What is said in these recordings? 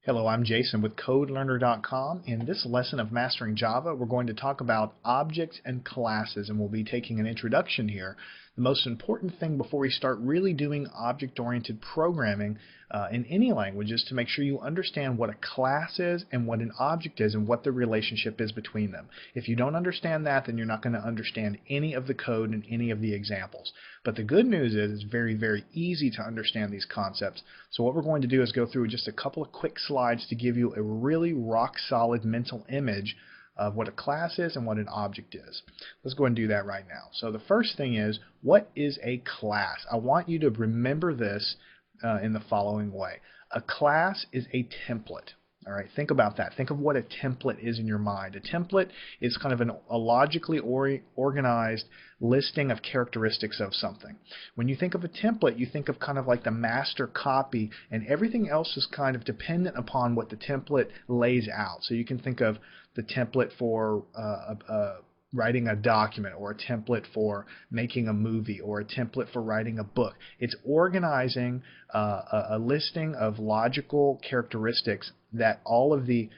Hello, I'm Jason with CodeLearner.com. In this lesson of Mastering Java, we're going to talk about objects and classes, and we'll be taking an introduction here. The most important thing before we start really doing object-oriented programming in any language is to make sure you understand what a class is and what an object is and what the relationship is between them. If you don't understand that, then you're not going to understand any of the code and any of the examples. But the good news is it's very, very easy to understand these concepts. So what we're going to do is go through just a couple of quick slides to give you a really rock-solid mental image of what a class is and what an object is. Let's go and do that right now. So the first thing is, what is a class? I want you to remember this in the following way. A class is a template. All right, think about that. Think of what a template is in your mind. A template is kind of a logically organized listing of characteristics of something. When you think of a template, you think of kind of like the master copy, and everything else is kind of dependent upon what the template lays out. So you can think of the template for writing a document, or a template for making a movie, or a template for writing a book. It's organizing a listing of logical characteristics that all of the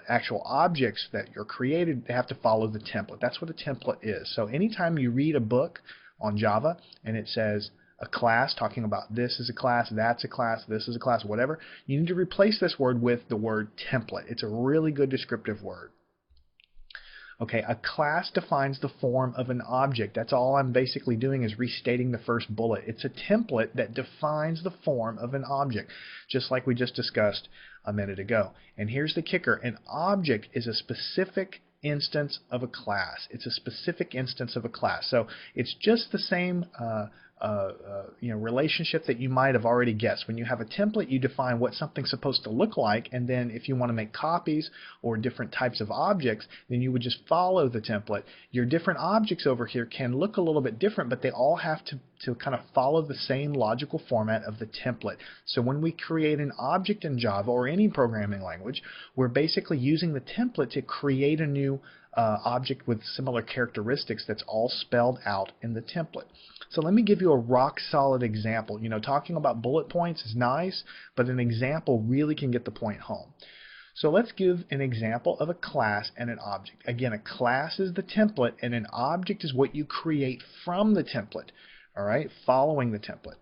actual objects that you're created, they have to follow the template. That's what a template is. So anytime you read a book on Java and it says a class, talking about this is a class, that's a class, this is a class, whatever, you need to replace this word with the word template. It's a really good descriptive word. Okay, a class defines the form of an object. That's all I'm basically doing is restating the first bullet. It's a template that defines the form of an object, just like we just discussed a minute ago. And here's the kicker. An object is a specific instance of a class. It's a specific instance of a class. So it's just the same relationship that you might have already guessed. When you have a template, you define what something's supposed to look like, and then if you want to make copies or different types of objects, then you would just follow the template. Your different objects over here can look a little bit different, but they all have to kind of follow the same logical format of the template. So when we create an object in Java or any programming language, we're basically using the template to create a new object with similar characteristics that's all spelled out in the template. So let me give you a rock-solid example. You know, talking about bullet points is nice, but an example really can get the point home. So let's give an example of a class and an object. Again, a class is the template, and an object is what you create from the template, all right, following the template.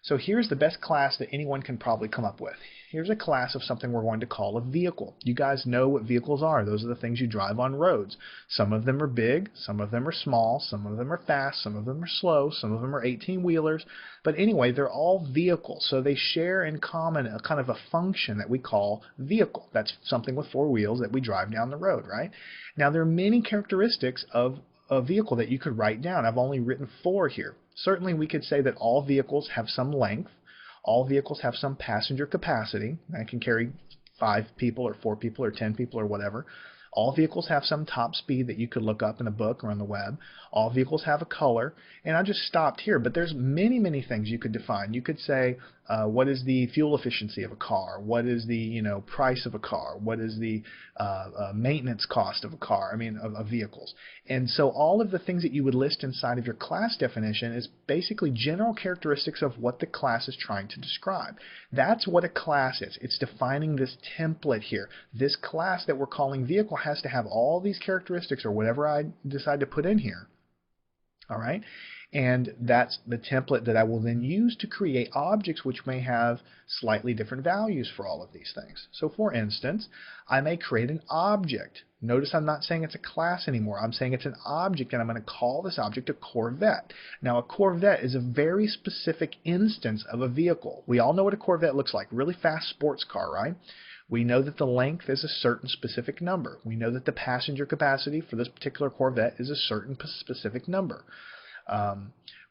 So here's the best class that anyone can probably come up with. Here's a class of something we're going to call a vehicle. You guys know what vehicles are. Those are the things you drive on roads. Some of them are big, some of them are small, some of them are fast, some of them are slow, some of them are 18-wheelers. But anyway, they're all vehicles, so they share in common a kind of a function that we call vehicle. That's something with four wheels that we drive down the road, right? Now, there are many characteristics of a vehicle that you could write down. I've only written 4 here. Certainly we could say that all vehicles have some length, all vehicles have some passenger capacity. I can carry 5 people or 4 people or 10 people or whatever. All vehicles have some top speed that you could look up in a book or on the web. All vehicles have a color. And I just stopped here, but there's many, many things you could define. You could say, what is the fuel efficiency of a car? What is the price of a car? What is the maintenance cost of a car? I mean, of vehicles. And so all of the things that you would list inside of your class definition is basically general characteristics of what the class is trying to describe. That's what a class is. It's defining this template here. This class that we're calling vehicle has to have all these characteristics or whatever I decide to put in here. All right? And that's the template that I will then use to create objects which may have slightly different values for all of these things. So for instance, I may create an object. Notice I'm not saying it's a class anymore. I'm saying it's an object, and I'm going to call this object a Corvette. Now, a Corvette is a very specific instance of a vehicle. We all know what a Corvette looks like. Really fast sports car, right? We know that the length is a certain specific number. We know that the passenger capacity for this particular Corvette is a certain specific number.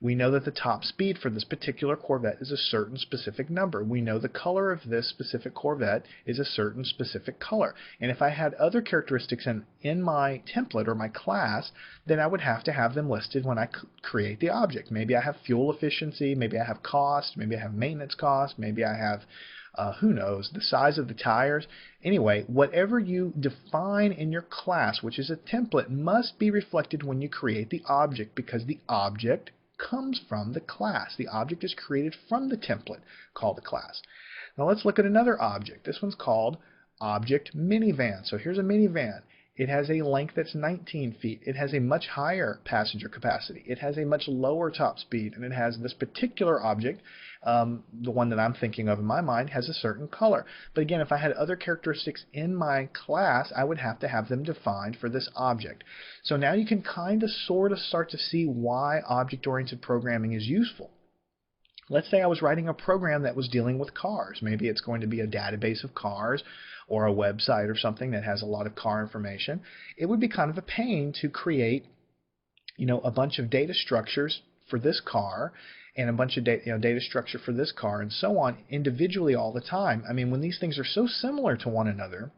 We know that the top speed for this particular Corvette is a certain specific number. We know the color of this specific Corvette is a certain specific color. And if I had other characteristics in my template or my class, then I would have to have them listed when I create the object. Maybe I have fuel efficiency, maybe I have cost, maybe I have maintenance cost, maybe I have who knows, the size of the tires. Anyway, whatever you define in your class, which is a template, must be reflected when you create the object, because the object comes from the class. The object is created from the template called the class. Now let's look at another object. This one's called object minivan. So here's a minivan. It has a length that's 19 feet. It has a much higher passenger capacity. It has a much lower top speed, and it has this particular object, the one that I'm thinking of in my mind, has a certain color. But again, if I had other characteristics in my class, I would have to have them defined for this object. So now you can kind of sort of start to see why object-oriented programming is useful. Let's say I was writing a program that was dealing with cars. Maybe it's going to be a database of cars or a website or something that has a lot of car information. It would be kind of a pain to create, a bunch of data structures for this car and a bunch of data structure for this car and so on individually all the time. I mean, when these things are so similar to one another,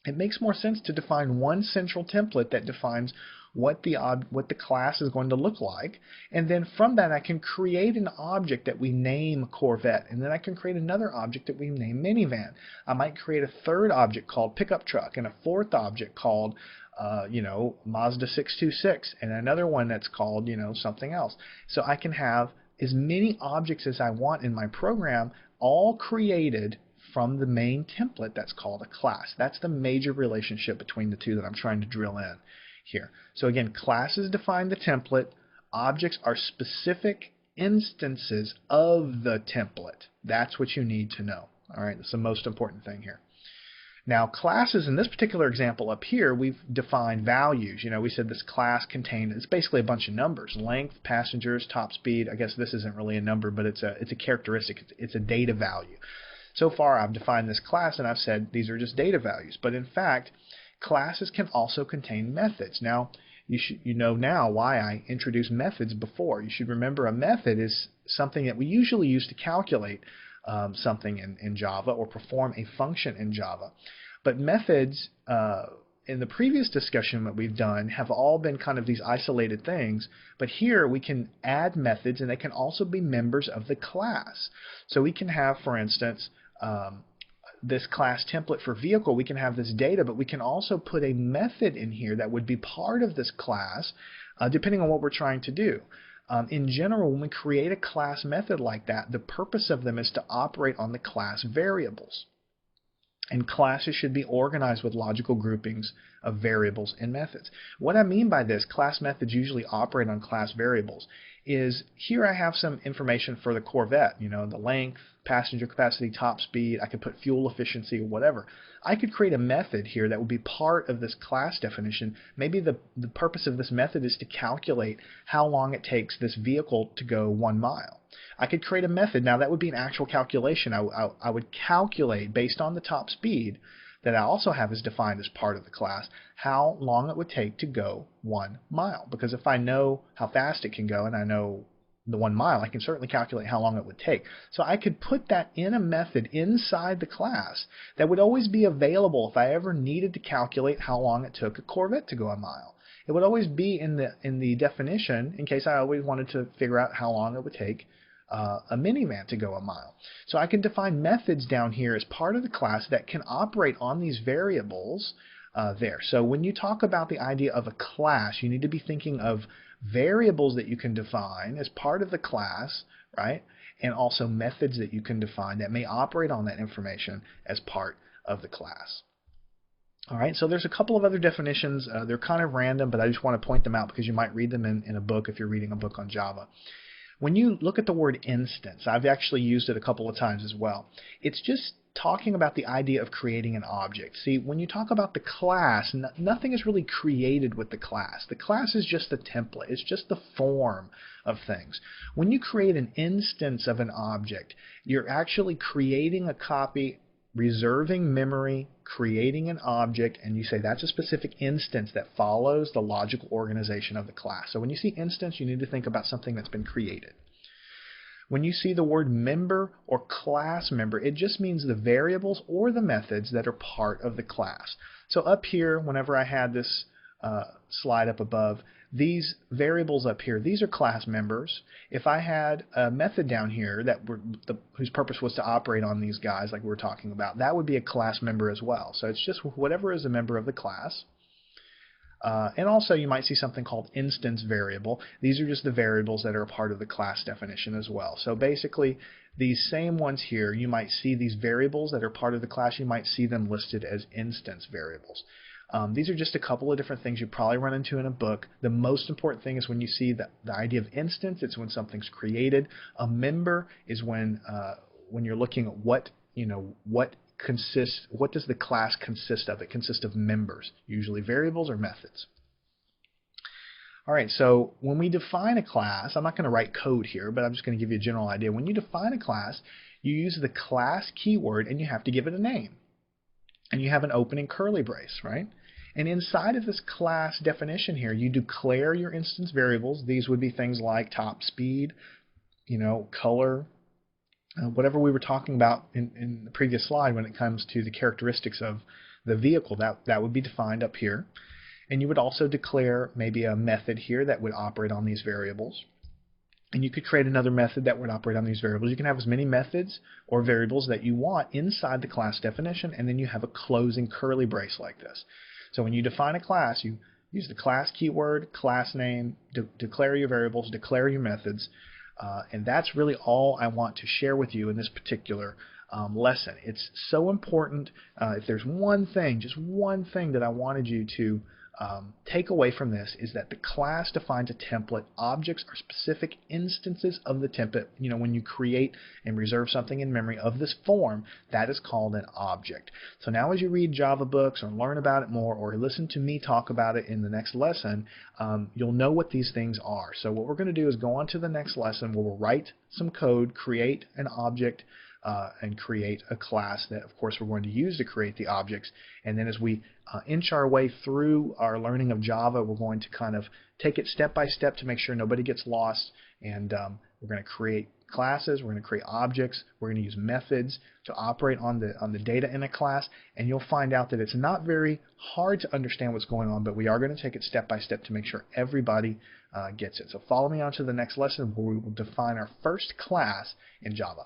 it makes more sense to define one central template that defines what the class is going to look like, and then from that I can create an object that we name Corvette, and then I can create another object that we name minivan. I might create a third object called pickup truck, and a fourth object called Mazda 626, and another one that's called something else. So I can have as many objects as I want in my program, all created from the main template that's called a class. That's the major relationship between the two that I'm trying to drill in here. So again, classes define the template. Objects are specific instances of the template. That's what you need to know. All right, that's the most important thing here. Now, classes, in this particular example up here, we've defined values. We said this class contained, it's basically a bunch of numbers: length, passengers, top speed. I guess this isn't really a number, but it's a characteristic. It's a data value. So far, I've defined this class and I've said these are just data values. But in fact, classes can also contain methods. Now, you know now why I introduced methods before. You should remember a method is something that we usually use to calculate something in Java or perform a function in Java. But methods, in the previous discussion that we've done, have all been kind of these isolated things. But here we can add methods, and they can also be members of the class. So we can have, for instance, this class template for vehicle. We can have this data, but we can also put a method in here that would be part of this class, depending on what we're trying to do. In general, when we create a class method like that, the purpose of them is to operate on the class variables. And classes should be organized with logical groupings of variables and methods. What I mean by this, class methods usually operate on class variables, is here I have some information for the Corvette, the length, passenger capacity, top speed. I could put fuel efficiency or whatever. I could create a method here that would be part of this class definition. Maybe the purpose of this method is to calculate how long it takes this vehicle to go 1 mile. I could create a method. Now that would be an actual calculation. I would calculate based on the top speed that I also have as defined as part of the class how long it would take to go 1 mile. Because if I know how fast it can go and I know the 1 mile, I can certainly calculate how long it would take. So I could put that in a method inside the class that would always be available if I ever needed to calculate how long it took a Corvette to go 1 mile. It would always be in the definition in case I always wanted to figure out how long it would take a minivan to go 1 mile. So I can define methods down here as part of the class that can operate on these variables there. So when you talk about the idea of a class, you need to be thinking of variables that you can define as part of the class, right? And also methods that you can define that may operate on that information as part of the class. All right, so there's a couple of other definitions. They're kind of random, but I just want to point them out because you might read them in a book if you're reading a book on Java. When you look at the word instance, I've actually used it a couple of times as well. It's just talking about the idea of creating an object. See, when you talk about the class, nothing is really created with the class. The class is just the template. It's just the form of things. When you create an instance of an object, you're actually creating a copy, reserving memory, creating an object, and you say that's a specific instance that follows the logical organization of the class. So when you see instance, you need to think about something that's been created. When you see the word member or class member, it just means the variables or the methods that are part of the class. So up here, whenever I had this slide up above, these variables up here, these are class members. If I had a method down here whose purpose was to operate on these guys like we were talking about, that would be a class member as well. So it's just whatever is a member of the class. And also you might see something called instance variable. These are just the variables that are a part of the class definition as well. So basically these same ones here, you might see these variables that are part of the class, you might see them listed as instance variables. These are just a couple of different things you probably run into in a book. The most important thing is when you see the idea of instance, it's when something's created. A member is when you're looking at what does the class consist of? It consists of members, usually variables or methods. All right, so when we define a class, I'm not going to write code here, but I'm just going to give you a general idea. When you define a class, you use the class keyword and you have to give it a name. And you have an opening curly brace, right? And inside of this class definition here, you declare your instance variables. These would be things like top speed, color, whatever we were talking about in the previous slide when it comes to the characteristics of the vehicle, that would be defined up here. And you would also declare maybe a method here that would operate on these variables. And you could create another method that would operate on these variables. You can have as many methods or variables that you want inside the class definition, and then you have a closing curly brace like this. So when you define a class, you use the class keyword, class name, declare your variables, declare your methods, and that's really all I want to share with you in this particular lesson. It's so important. If there's one thing, just one thing that I wanted you to take away from this is that the class defines a template. Objects are specific instances of the template. When you create and reserve something in memory of this form, that is called an object. So now as you read Java books or learn about it more or listen to me talk about it in the next lesson, you'll know what these things are. So what we're going to do is go on to the next lesson where we'll write some code, create an object, and create a class that, of course, we're going to use to create the objects. And then as we inch our way through our learning of Java, we're going to kind of take it step by step to make sure nobody gets lost. And we're going to create classes, we're going to create objects, we're going to use methods to operate on the data in a class. And you'll find out that it's not very hard to understand what's going on, but we are going to take it step by step to make sure everybody gets it. So follow me on to the next lesson where we will define our first class in Java.